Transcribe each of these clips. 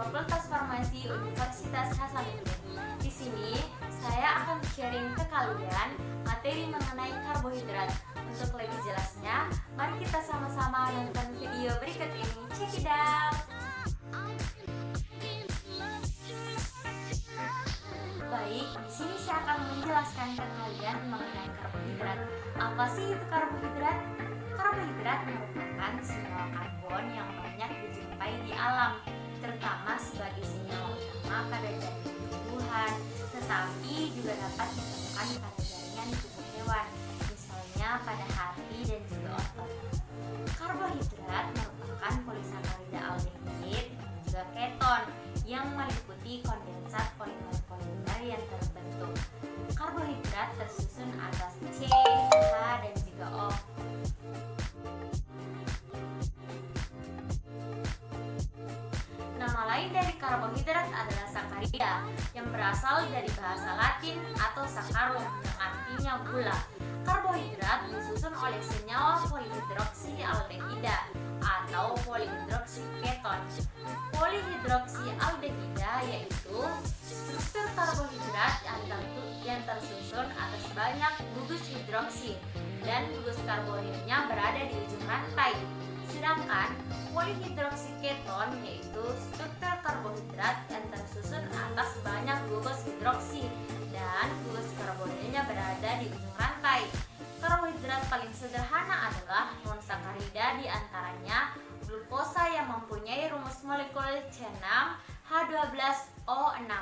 Fakultas Farmasi Universitas Hasanuddin. Di sini saya akan sharing ke kalian materi mengenai karbohidrat. Untuk lebih jelasnya, mari kita sama-sama nonton video berikut ini. Check it out. Baik, di sini saya akan menjelaskan ke kalian mengenai karbohidrat. Apa sih itu karbohidrat? Karbohidrat merupakan senyawa karbon yang banyak dijumpai di alam, terutama sebagai senyawa utama pada jaringan tumbuhan, tetapi juga dapat ditemukan pada jaringan tubuh hewan, misalnya pada hati dan juga otot. Karbohidrat merupakan polisakarida aldehid dan juga keton yang meliputi kondensat polimer-polimer yang terbentuk. Karbohidrat tersusun atas C, H, dan juga O. Nama lain dari karbohidrat adalah sakarida yang berasal dari bahasa Latin atau sakarum yang artinya gula. Karbohidrat disusun oleh senyawa polihidroksialdehida atau polihidroksiketon. Polihidroksialdehida yaitu struktur karbohidrat yang tersusun atas banyak gugus hidroksi dan gugus karbonilnya berada di ujung rantai. Sedangkan polihidroksiketon yaitu struktur karbohidrat yang tersusun atas banyak gugus hidroksi dan gugus karbonilnya berada di ujung rantai. Karbohidrat paling sederhana adalah monosakarida, di antaranya glukosa yang mempunyai rumus molekul C6H12O6.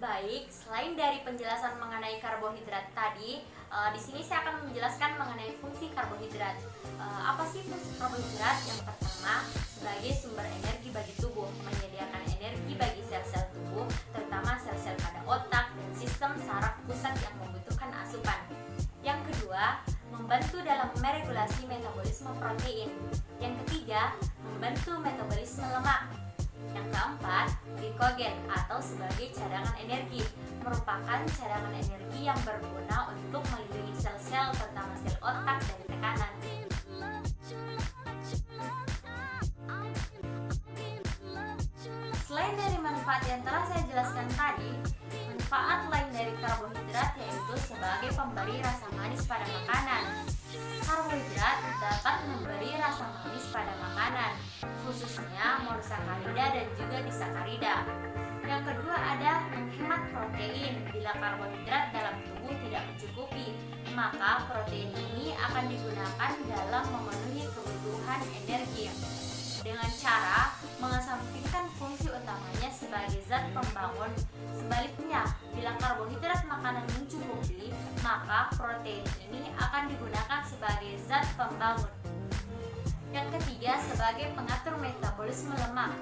Baik, selain dari penjelasan mengenai karbohidrat tadi, di sini saya akan menjelaskan mengenai fungsi karbohidrat. Apa sih fungsi karbohidrat? Yang pertama, sebagai sumber energi bagi tubuh, menyediakan energi bagi sel-sel tubuh, terutama sel-sel pada otak dan sistem saraf pusat yang membutuhkan asupan. Yang kedua, membantu dalam meregulasi metabolisme protein. Yang ketiga, membantu metabolisme lemak. Yang keempat, glikogen atau sebagai cadangan energi, merupakan cadangan energi yang berguna untuk melindungi sel-sel, terutama sel otak, dari tekanan. Selain dari manfaat yang telah saya jelaskan tadi, manfaat lain dari karbohidrat yaitu sebagai pemberi rasa manis pada makanan. Karbohidrat dapat memberi rasa manis pada makanan, khususnya monosakarida dan juga disakarida. Yang kedua ada menghemat protein. Bila karbohidrat dalam tubuh tidak mencukupi, maka protein ini akan digunakan dalam memenuhi kebutuhan energi dengan cara mengesampingkan fungsi utamanya sebagai zat pembangun. Sebaliknya, bila karbohidrat makanan mencukupi, maka protein ini akan digunakan sebagai zat pembangun. Yang ketiga, sebagai pengatur metabolisme lemak.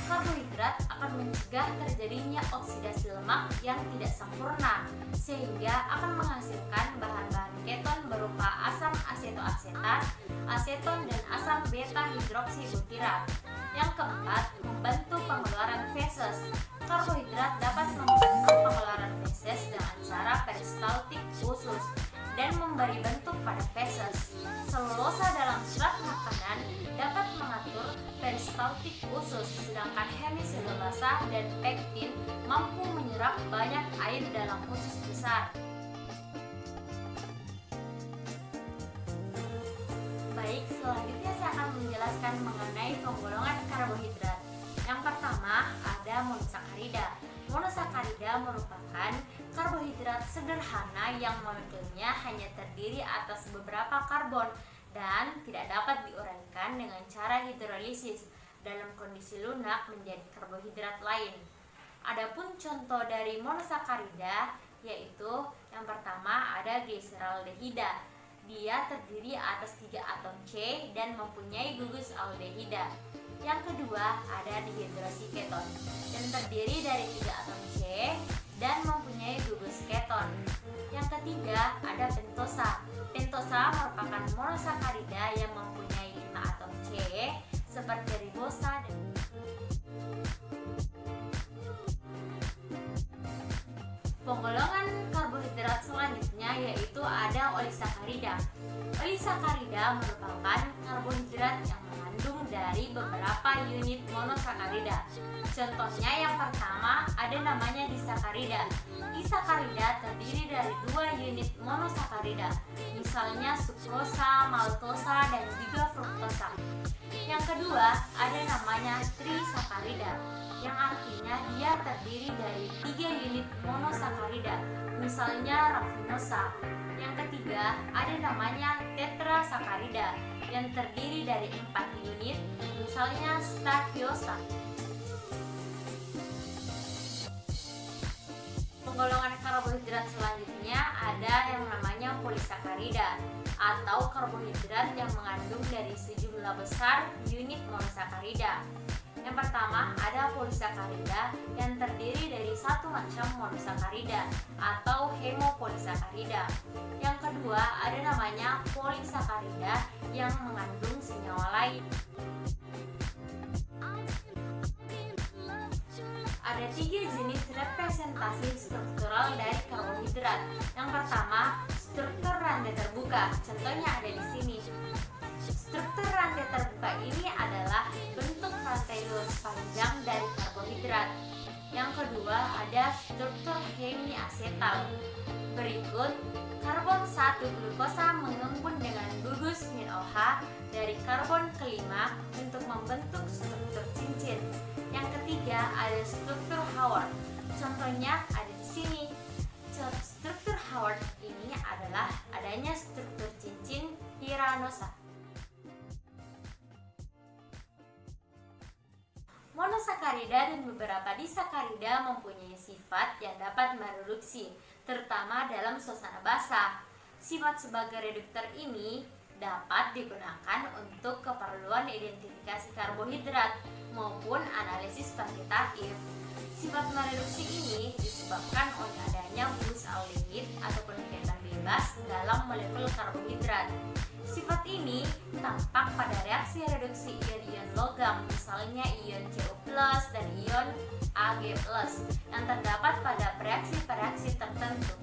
Karbohidrat akan mencegah terjadinya oksidasi lemak yang tidak sempurna, sehingga akan menghasilkan bahan-bahan keton berupa asam asetoasetat, aseton, dan asam beta hidroksibutirat. Yang keempat, membantu pengeluaran feses. Karbohidrat dapat membantu pengeluaran feses dengan cara peristaltik khusus dan memberi bentuk pada feses. Selulosa dalam serat makanan dapat mengatur peristaltik khusus, sedangkan hemiselulosa dan pektin mampu menyerap banyak air dalam usus besar. Baik, selanjutnya saya akan menjelaskan mengenai penggolongan karbohidrat. Yang pertama ada monosakarida. Monosakarida merupakan karbohidrat sederhana yang molekulnya hanya terdiri atas beberapa karbon dan tidak dapat diuraikan dengan cara hidrolisis dalam kondisi lunak menjadi karbohidrat lain. Adapun contoh dari monosakarida yaitu yang pertama ada gliseraldehida. Dia terdiri atas 3 atom C dan mempunyai gugus aldehida. Yang kedua ada dihidroksiketon yang terdiri dari 3 atom C dan mempunyai gugus keton. Yang ketiga ada pentosa. Pentosa merupakan monosakarida yang mempunyai 5 atom C seperti ribosa dan penggolongan karbohidrat selanjutnya yaitu ada olisakarida. Polisakarida merupakan karbohidrat yang mengandung dari beberapa unit monosakarida. Contohnya yang pertama ada namanya disakarida. Disakarida terdiri dari 2 unit monosakarida, misalnya sukrosa, maltosa, dan juga fruktosa. Yang kedua ada namanya trisakarida, yang artinya dia terdiri dari 3 unit monosakarida, misalnya rafinosa. Yang ketiga ada namanya tetrasakarida, yang terdiri dari 4 unit, misalnya steviosa. Golongan karbohidrat selanjutnya ada yang namanya polisakarida, atau karbohidrat yang mengandung dari sejumlah besar unit monosakarida. Yang pertama ada polisakarida yang terdiri dari satu macam monosakarida atau hemopolisakarida. Yang kedua ada namanya polisakarida yang mengandung senyawa lain. Ada 3 jenis representasi struktural dari karbohidrat. Yang pertama, struktur rantai terbuka. Contohnya ada di sini. Struktur rantai terbuka ini adalah bentuk rantai luas panjang dari karbohidrat. Yang kedua, ada struktur hemiasetal. Berikut, karbon 1 glukosa mengembun dengan gugus min OH dari karbon kelima untuk membentuk struktur cincin. Yang ketiga ada struktur Howard. Contohnya ada di sini. Struktur Howard ini adalah adanya struktur cincin piranosa. Monosakarida dan beberapa disakarida mempunyai sifat yang dapat mereduksi, terutama dalam suasana basah. Sifat sebagai reduktor ini dapat digunakan untuk keperluan identifikasi karbohidrat maupun analisis kuantitatif. Sifat mereduksi ini disebabkan oleh adanya bus aldehid ataupun kegiatan bebas dalam molekul karbohidrat. Sifat ini tampak pada reaksi reduksi ion-ion logam, misalnya ion Cu+ dan ion Ag+ yang terdapat pada reaksi-reaksi tertentu.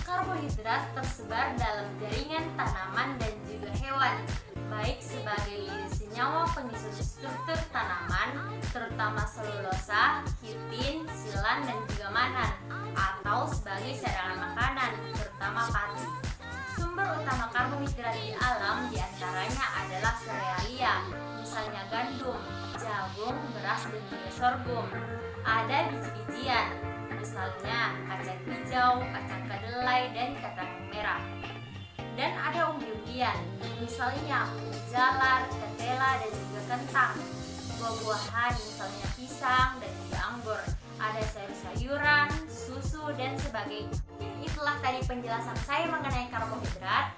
Karbohidrat tersebar dalam jaringan tanaman dan juga hewan, baik sebagai senyawa penyusun struktur tanaman, terutama selulosa, kitin, silan, dan juga manan, atau sebagai cadangan makanan, terutama padi. Sumber utama karbohidrat di alam diantaranya adalah serealia, misalnya gandum, jagung, beras, dan juga sorghum. Ada biji-bijian, misalnya kacang hijau, kacang kedelai, dan kacang merah. Dan ada umbi-umbian, misalnya jalar, ketela, dan juga kentang. Buah-buahan, misalnya pisang dan juga anggur. Ada sayur-sayuran, susu, dan sebagainya. Itulah tadi penjelasan saya mengenai karbohidrat.